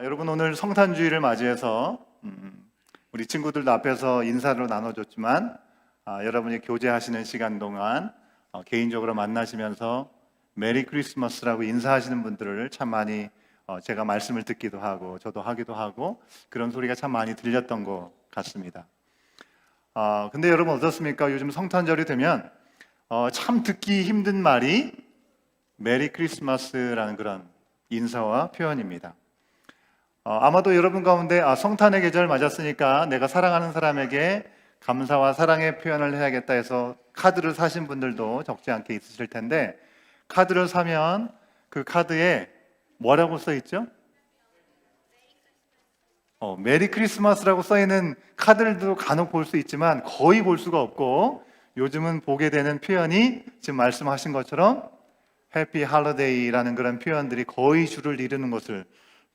여러분 오늘 성탄주의를 맞이해서 우리 친구들도 앞에서 인사를 나눠줬지만 여러분이 교제하시는 시간 동안 개인적으로 만나시면서 메리 크리스마스라고 인사하시는 분들을 참 많이 제가 말씀을 듣기도 하고 저도 하기도 하고 그런 소리가 참 많이 들렸던 것 같습니다. 근데 여러분 어떻습니까? 요즘 성탄절이 되면 참 듣기 힘든 말이 메리 크리스마스라는 그런 인사와 표현입니다. 아마도 여러분 가운데 성탄의 계절 맞았으니까 내가 사랑하는 사람에게 감사와 사랑의 표현을 해야겠다 해서 카드를 사신 분들도 적지 않게 있으실 텐데, 카드를 사면 그 카드에 뭐라고 써 있죠? 메리 크리스마스라고 써 있는 카드들도 간혹 볼 수 있지만 거의 볼 수가 없고, 요즘은 보게 되는 표현이 지금 말씀하신 것처럼 해피 할러데이라는 그런 표현들이 거의 주를 이루는 것을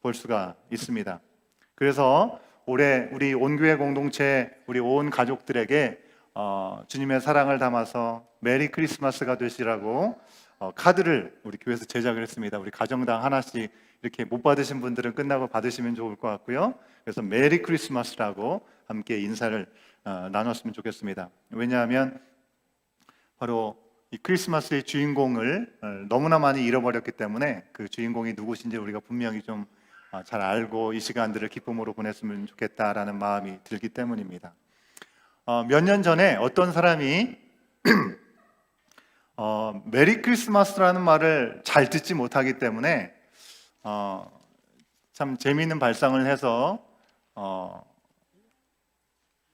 볼 수가 있습니다. 그래서 올해 우리 온교회 공동체, 우리 온 가족들에게 주님의 사랑을 담아서 메리 크리스마스가 되시라고 카드를 우리 교회에서 제작을 했습니다. 우리 가정당 하나씩 이렇게 못 받으신 분들은 끝나고 받으시면 좋을 것 같고요. 그래서 메리 크리스마스라고 함께 인사를 나눴으면 좋겠습니다. 왜냐하면 바로 이 크리스마스의 주인공을 너무나 많이 잃어버렸기 때문에 그 주인공이 누구신지 우리가 분명히 좀 잘 알고 이 시간들을 기쁨으로 보냈으면 좋겠다라는 마음이 들기 때문입니다. 몇 년 전에 어떤 사람이 메리 크리스마스라는 말을 잘 듣지 못하기 때문에 참 재미있는 발상을 해서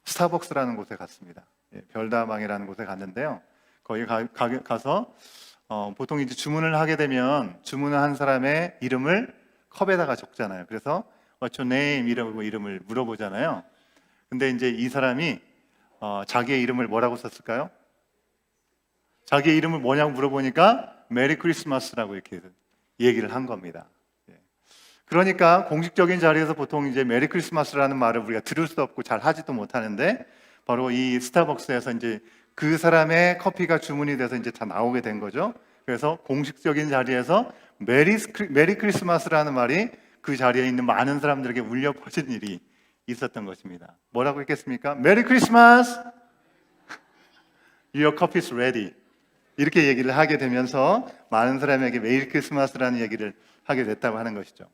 스타벅스라는 곳에 갔습니다. 별다방이라는 곳에 갔는데요. 거기 가서 보통 이제 주문을 하게 되면 주문을 한 사람의 이름을 컵에다가 적잖아요. 그래서 What's your name? 이라고 이름을 물어보잖아요. 근데 이제 이 사람이 자기의 이름을 뭐라고 썼을까요? 자기의 이름을 뭐냐고 물어보니까 메리 크리스마스라고 이렇게 얘기를 한 겁니다. 그러니까 공식적인 자리에서 보통 이제 메리 크리스마스라는 말을 우리가 들을 수 없고 잘 하지도 못하는데, 바로 이 스타벅스에서 이제 그 사람의 커피가 주문이 돼서 이제 다 나오게 된 거죠. 그래서 공식적인 자리에서 메리 크리스마스라는 말이 그 자리에 있는 많은 사람들에게 울려 퍼진 일이 있었던 것입니다. 뭐라고 했겠습니까? 메리 크리스마스! Your coffee is ready. 이렇게 얘기를 하게 되면서 많은 사람에게 메리 크리스마스라는 얘기를 하게 됐다고 하는 것이죠.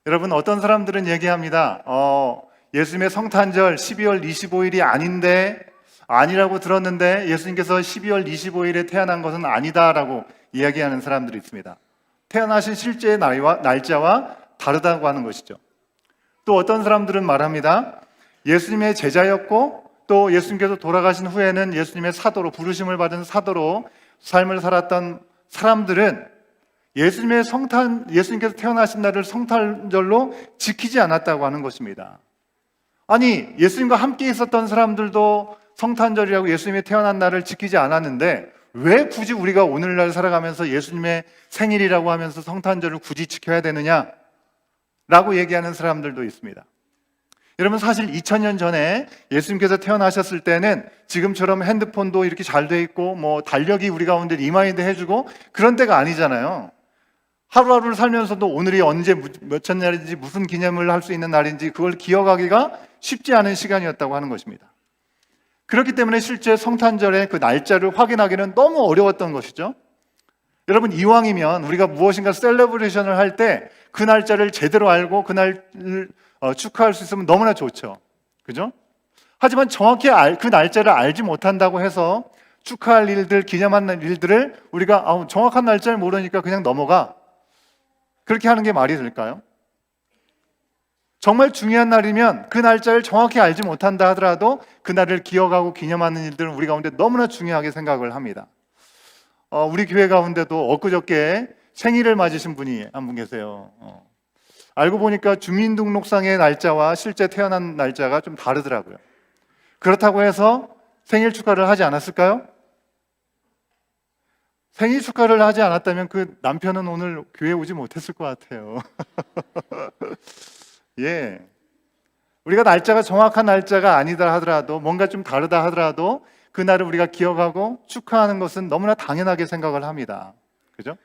여러분, 어떤 사람들은 얘기합니다. 예수님의 성탄절 12월 25일이 아니라고 들었는데 예수님께서 12월 25일에 태어난 것은 아니다라고 이야기하는 사람들이 있습니다. 태어나신 실제 날짜와 다르다고 하는 것이죠. 또 어떤 사람들은 말합니다. 예수님의 제자였고 또 예수님께서 돌아가신 후에는 예수님의 사도로, 부르심을 받은 사도로 삶을 살았던 사람들은 예수님께서 태어나신 날을 성탄절로 지키지 않았다고 하는 것입니다. 아니, 예수님과 함께 있었던 사람들도 성탄절이라고 예수님이 태어난 날을 지키지 않았는데 왜 굳이 우리가 오늘날 살아가면서 예수님의 생일이라고 하면서 성탄절을 굳이 지켜야 되느냐? 라고 얘기하는 사람들도 있습니다. 여러분, 사실 2000년 전에 예수님께서 태어나셨을 때는 지금처럼 핸드폰도 이렇게 잘 돼 있고 달력이 우리 가운데 리마인드 해주고 그런 때가 아니잖아요. 하루하루를 살면서도 오늘이 언제 몇천 날인지 무슨 기념을 할 수 있는 날인지 그걸 기억하기가 쉽지 않은 시간이었다고 하는 것입니다. 그렇기 때문에 실제 성탄절의 그 날짜를 확인하기는 너무 어려웠던 것이죠. 여러분, 이왕이면 우리가 무엇인가 셀러브레이션을 할 때 그 날짜를 제대로 알고 그날을 축하할 수 있으면 너무나 좋죠. 그죠? 하지만 정확히 그 날짜를 알지 못한다고 해서 축하할 일들, 기념하는 일들을 우리가 정확한 날짜를 모르니까 그냥 넘어가. 그렇게 하는 게 말이 될까요? 정말 중요한 날이면 그 날짜를 정확히 알지 못한다 하더라도 그날을 기억하고 기념하는 일들은 우리 가운데 너무나 중요하게 생각을 합니다. 우리 교회 가운데도 엊그저께 생일을 맞으신 분이 한 분 계세요. 알고 보니까 주민등록상의 날짜와 실제 태어난 날짜가 좀 다르더라고요. 그렇다고 해서 생일 축하를 하지 않았을까요? 생일 축하를 하지 않았다면 그 남편은 오늘 교회 오지 못했을 것 같아요. 예. 우리가 날짜가 정확한 날짜가 아니다 하더라도, 뭔가 좀 다르다 하더라도 그날을 우리가 기억하고 축하하는 것은 너무나 당연하게 생각을 합니다. 그죠?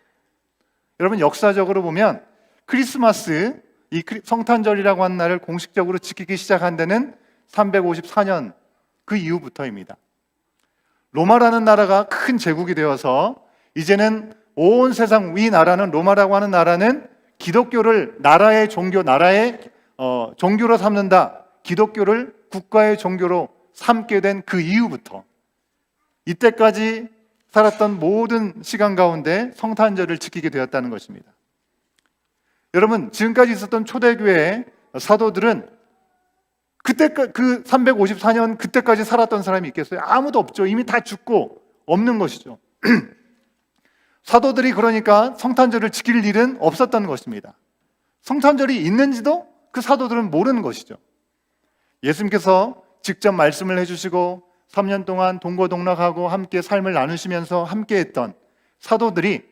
여러분, 역사적으로 보면 크리스마스, 이 성탄절이라고 하는 날을 공식적으로 지키기 시작한 데는 354년 그 이후부터입니다. 로마라는 나라가 큰 제국이 되어서 이제는 온 세상, 이 나라는, 로마라고 하는 나라는 기독교를 나라의 종교, 종교로 삼는다, 기독교를 국가의 종교로 삼게 된 그 이후부터 이때까지 살았던 모든 시간 가운데 성탄절을 지키게 되었다는 것입니다. 여러분, 지금까지 있었던 초대교회의 사도들은 그 354년 그때까지 살았던 사람이 있겠어요? 아무도 없죠. 이미 다 죽고 없는 것이죠. 사도들이 그러니까 성탄절을 지킬 일은 없었던 것입니다. 성탄절이 있는지도 그 사도들은 모르는 것이죠. 예수님께서 직접 말씀을 해주시고 3년 동안 동고동락하고 함께 삶을 나누시면서 함께했던 사도들이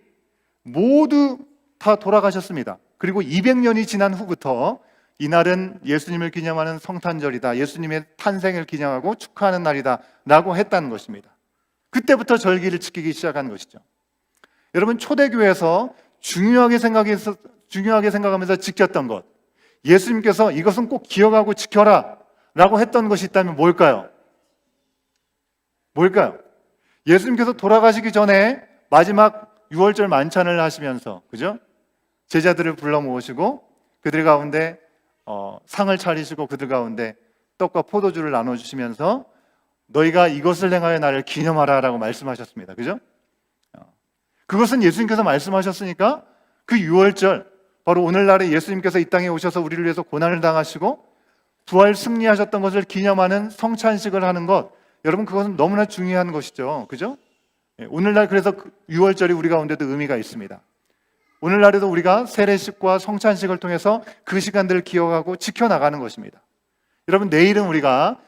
모두 다 돌아가셨습니다. 그리고 200년이 지난 후부터 이날은 예수님을 기념하는 성탄절이다, 예수님의 탄생을 기념하고 축하하는 날이다 라고 했다는 것입니다. 그때부터 절기를 지키기 시작한 것이죠. 여러분, 초대교회에서 중요하게 생각하면서 지켰던 것, 예수님께서 이것은 꼭 기억하고 지켜라 라고 했던 것이 있다면 뭘까요? 예수님께서 돌아가시기 전에 마지막 유월절 만찬을 하시면서, 그죠? 제자들을 불러 모으시고 그들 가운데 상을 차리시고 그들 가운데 떡과 포도주를 나눠주시면서 너희가 이것을 행하여 나를 기념하라 라고 말씀하셨습니다. 그죠? 그것은 예수님께서 말씀하셨으니까 그 유월절, 바로 오늘날에 예수님께서 이 땅에 오셔서 우리를 위해서 고난을 당하시고 부활 승리하셨던 것을 기념하는 성찬식을 하는 것, 여러분, 그것은 너무나 중요한 것이죠. 그죠? 오늘날 그래서 유월절이 우리 가운데도 의미가 있습니다. 오늘날에도 우리가 세례식과 성찬식을 통해서 그 시간들을 기억하고 지켜나가는 것입니다. 여러분, 내일은 우리가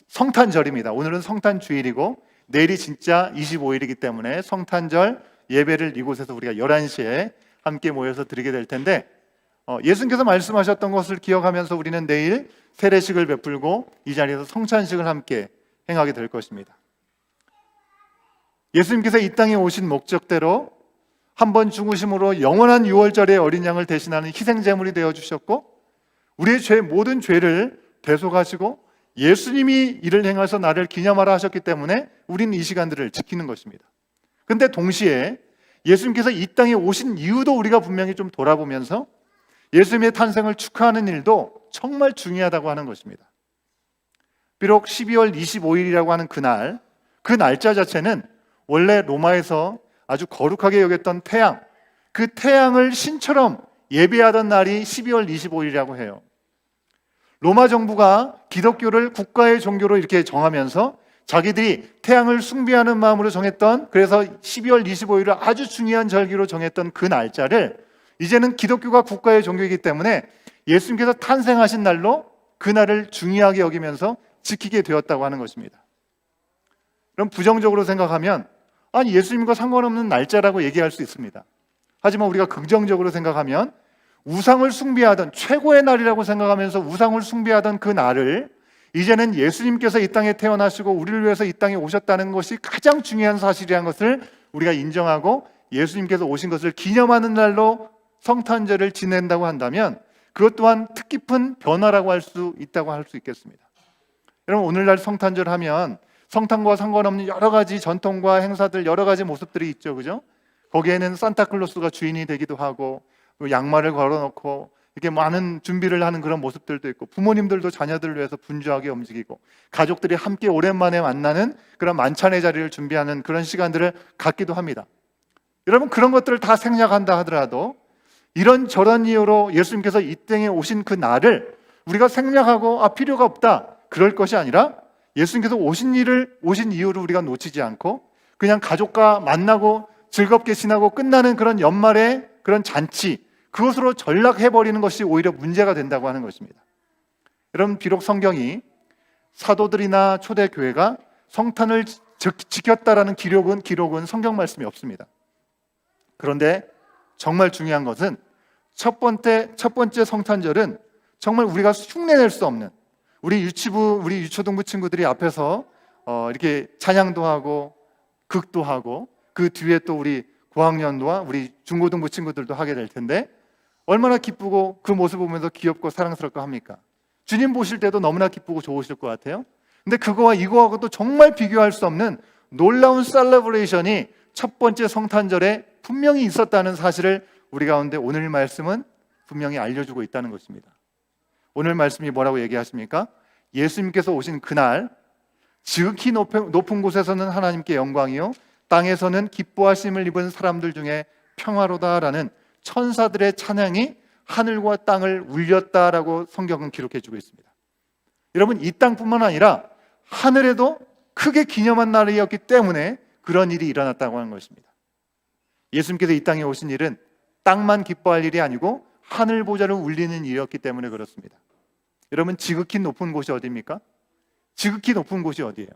성탄절입니다. 오늘은 성탄주일이고 내일이 진짜 25일이기 때문에 성탄절 예배를 이곳에서 우리가 11시에 함께 모여서 드리게 될 텐데, 예수님께서 말씀하셨던 것을 기억하면서 우리는 내일 세례식을 베풀고 이 자리에서 성찬식을 함께 행하게 될 것입니다. 예수님께서 이 땅에 오신 목적대로 한 번 죽으심으로 영원한 유월절의 어린 양을 대신하는 희생제물이 되어주셨고, 우리의 모든 죄를 대속하시고 예수님이 이를 행하셔서 나를 기념하라 하셨기 때문에 우리는 이 시간들을 지키는 것입니다. 그런데 동시에 예수님께서 이 땅에 오신 이유도 우리가 분명히 좀 돌아보면서 예수님의 탄생을 축하하는 일도 정말 중요하다고 하는 것입니다. 비록 12월 25일이라고 하는 그날, 그 날짜 자체는 원래 로마에서 아주 거룩하게 여겼던 태양, 그 태양을 신처럼 예배하던 날이 12월 25일이라고 해요. 로마 정부가 기독교를 국가의 종교로 이렇게 정하면서 자기들이 태양을 숭배하는 마음으로 정했던, 그래서 12월 25일을 아주 중요한 절기로 정했던 그 날짜를 이제는 기독교가 국가의 종교이기 때문에 예수님께서 탄생하신 날로 그 날을 중요하게 여기면서 지키게 되었다고 하는 것입니다. 그럼 부정적으로 생각하면 아니, 예수님과 상관없는 날짜라고 얘기할 수 있습니다. 하지만 우리가 긍정적으로 생각하면 우상을 숭배하던, 최고의 날이라고 생각하면서 우상을 숭배하던 그 날을 이제는 예수님께서 이 땅에 태어나시고 우리를 위해서 이 땅에 오셨다는 것이 가장 중요한 사실이라는 것을 우리가 인정하고 예수님께서 오신 것을 기념하는 날로 성탄절을 지낸다고 한다면 그것 또한 뜻깊은 변화라고 할 수 있다고 할 수 있겠습니다. 여러분, 오늘날 성탄절 하면 성탄과 상관없는 여러 가지 전통과 행사들, 여러 가지 모습들이 있죠. 그죠? 거기에는 산타클로스가 주인이 되기도 하고 양말을 걸어놓고 이렇게 많은 준비를 하는 그런 모습들도 있고, 부모님들도 자녀들을 위해서 분주하게 움직이고, 가족들이 함께 오랜만에 만나는 그런 만찬의 자리를 준비하는 그런 시간들을 갖기도 합니다. 여러분, 그런 것들을 다 생략한다 하더라도 이런저런 이유로 예수님께서 이 땅에 오신 그 날을 우리가 생략하고 필요가 없다, 그럴 것이 아니라 예수님께서 오신 이유를 우리가 놓치지 않고 그냥 가족과 만나고 즐겁게 지나고 끝나는 그런 연말의 그런 잔치, 그것으로 전락해버리는 것이 오히려 문제가 된다고 하는 것입니다. 여러분, 비록 성경이 사도들이나 초대교회가 성탄을 지켰다라는 기록은 성경 말씀이 없습니다. 그런데 정말 중요한 것은 첫 번째 성탄절은 정말 우리가 흉내낼 수 없는, 우리 유초등부 친구들이 앞에서 이렇게 찬양도 하고 극도 하고 그 뒤에 또 우리 고학년도와 우리 중고등부 친구들도 하게 될 텐데 얼마나 기쁘고 그 모습을 보면서 귀엽고 사랑스럽고 합니까? 주님 보실 때도 너무나 기쁘고 좋으실 것 같아요. 근데 그거와 이거하고도 정말 비교할 수 없는 놀라운 셀러브레이션이 첫 번째 성탄절에 분명히 있었다는 사실을 우리 가운데 오늘 말씀은 분명히 알려주고 있다는 것입니다. 오늘 말씀이 뭐라고 얘기하십니까? 예수님께서 오신 그날 지극히 높은 곳에서는 하나님께 영광이요 땅에서는 기뻐하심을 입은 사람들 중에 평화로다라는 천사들의 찬양이 하늘과 땅을 울렸다라고 성경은 기록해주고 있습니다. 여러분, 이 땅뿐만 아니라 하늘에도 크게 기념한 날이었기 때문에 그런 일이 일어났다고 하는 것입니다. 예수님께서 이 땅에 오신 일은 땅만 기뻐할 일이 아니고 하늘 보좌를 울리는 일이었기 때문에 그렇습니다. 여러분, 지극히 높은 곳이 어디입니까? 지극히 높은 곳이 어디예요?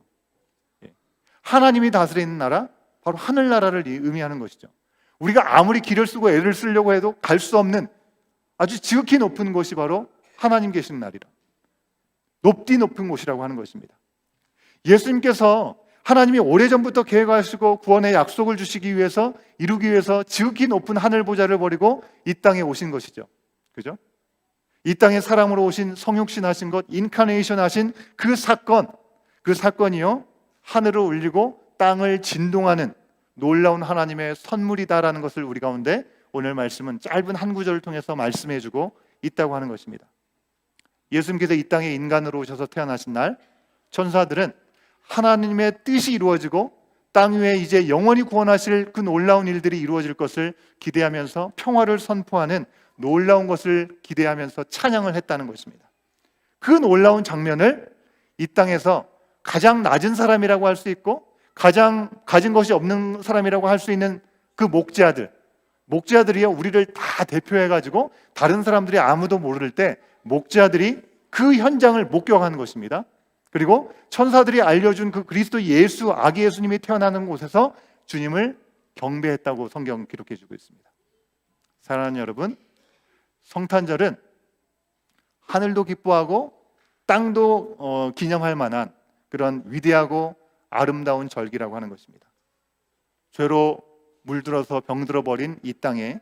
하나님이 다스리는 나라, 바로 하늘나라를 의미하는 것이죠. 우리가 아무리 길을 쓰고 애를 쓰려고 해도 갈 수 없는 아주 지극히 높은 곳이 바로 하나님 계시는 날이라, 높디 높은 곳이라고 하는 것입니다. 예수님께서 하나님이 오래전부터 계획하시고 구원의 약속을 주시기 위해서, 이루기 위해서 지극히 높은 하늘 보좌를 버리고 이 땅에 오신 것이죠. 그죠? 이 땅에 사람으로 오신, 성육신 하신 것, 인카네이션 하신 그 사건이요 하늘을 울리고 땅을 진동하는 놀라운 하나님의 선물이다라는 것을 우리 가운데 오늘 말씀은 짧은 한 구절을 통해서 말씀해 주고 있다고 하는 것입니다. 예수님께서 이 땅에 인간으로 오셔서 태어나신 날, 천사들은 하나님의 뜻이 이루어지고 땅 위에 이제 영원히 구원하실 그 놀라운 일들이 이루어질 것을 기대하면서 평화를 선포하는 놀라운 것을 기대하면서 찬양을 했다는 것입니다. 그 놀라운 장면을 이 땅에서 가장 낮은 사람이라고 할 수 있고 가장 가진 것이 없는 사람이라고 할 수 있는 그 목자들이요 우리를 다 대표해가지고 다른 사람들이 아무도 모를 때 목자들이 그 현장을 목격하는 것입니다. 그리고 천사들이 알려준 그 그리스도 예수, 아기 예수님이 태어나는 곳에서 주님을 경배했다고 성경은 기록해주고 있습니다. 사랑하는 여러분, 성탄절은 하늘도 기뻐하고 땅도 기념할 만한 그런 위대하고 아름다운 절기라고 하는 것입니다. 죄로 물들어서 병들어 버린 이 땅에,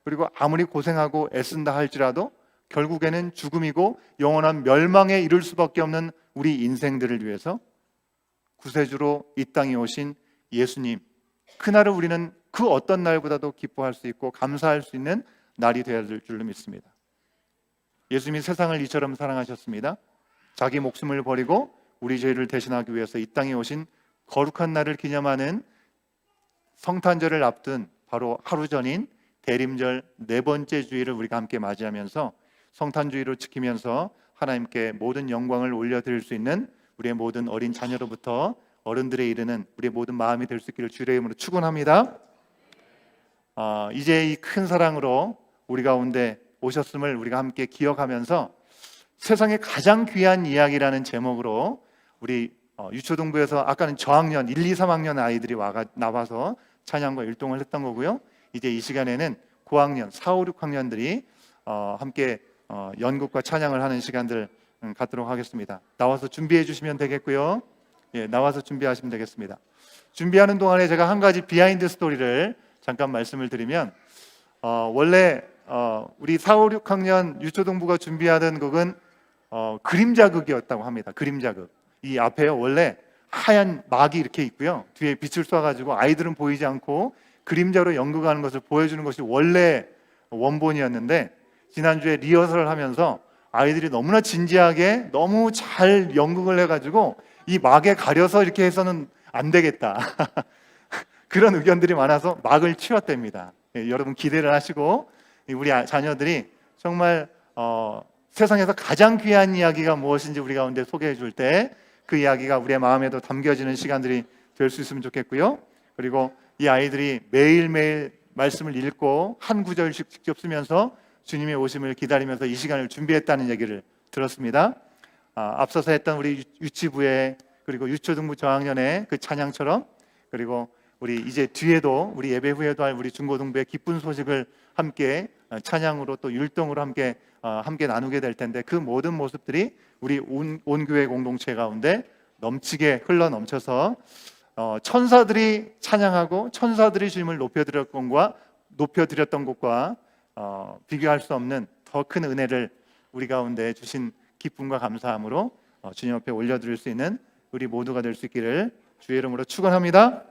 그리고 아무리 고생하고 애쓴다 할지라도 결국에는 죽음이고 영원한 멸망에 이를 수밖에 없는 우리 인생들을 위해서 구세주로 이 땅에 오신 예수님, 그날을 우리는 그 어떤 날보다도 기뻐할 수 있고 감사할 수 있는 날이 되어야 될 줄로 믿습니다. 예수님이 세상을 이처럼 사랑하셨습니다. 자기 목숨을 버리고 우리 죄를 대신하기 위해서 이 땅에 오신 거룩한 날을 기념하는 성탄절을 앞둔 바로 하루 전인 대림절 네 번째 주일을 우리가 함께 맞이하면서 성탄주의로 지키면서 하나님께 모든 영광을 올려드릴 수 있는 우리의 모든 어린 자녀로부터 어른들에 이르는 우리의 모든 마음이 될 수 있기를 주의 이름으로 축원합니다. 이제 이 큰 사랑으로 우리 가운데 오셨음을 우리가 함께 기억하면서 세상의 가장 귀한 이야기라는 제목으로 우리 유초동부에서 아까는 저학년 1, 2, 3학년 아이들이 나와서 찬양과 율동을 했던 거고요. 이제 이 시간에는 고학년 4, 5, 6학년들이 함께 연극과 찬양을 하는 시간들 갖도록 하겠습니다. 나와서 준비해 주시면 되겠고요. 예, 나와서 준비하시면 되겠습니다. 준비하는 동안에 제가 한 가지 비하인드 스토리를 잠깐 말씀을 드리면 원래 우리 4, 5, 6학년 유초동부가 준비하던 곡은 그림자극이었다고 합니다. 그림자극. 이 앞에 원래 하얀 막이 이렇게 있고요. 뒤에 빛을 쏴가지고 아이들은 보이지 않고 그림자로 연극하는 것을 보여주는 것이 원래 원본이었는데 지난주에 리허설을 하면서 아이들이 너무나 진지하게 너무 잘 연극을 해가지고 이 막에 가려서 이렇게 해서는 안 되겠다. 그런 의견들이 많아서 막을 치웠답니다. 여러분 기대를 하시고 우리 자녀들이 정말 세상에서 가장 귀한 이야기가 무엇인지 우리 가운데 소개해 줄 때 그 이야기가 우리의 마음에도 담겨지는 시간들이 될 수 있으면 좋겠고요. 그리고 이 아이들이 매일매일 말씀을 읽고 한 구절씩 직접 쓰면서 주님의 오심을 기다리면서 이 시간을 준비했다는 얘기를 들었습니다. 앞서서 했던 우리 유치부의 그리고 유초등부 저학년의 그 찬양처럼, 그리고 우리 이제 뒤에도 우리 예배 후에도 할 우리 중고등부의 기쁜 소식을 함께 찬양으로 또 율동으로 함께 나누게 될 텐데 그 모든 모습들이 우리 온 교회 공동체 가운데 넘치게 흘러 넘쳐서 천사들이 찬양하고 천사들이 주님을 높여드렸던 것과 비교할 수 없는 더 큰 은혜를 우리 가운데 주신 기쁨과 감사함으로 주님 앞에 올려드릴 수 있는 우리 모두가 될 수 있기를 주의 이름으로 축원합니다.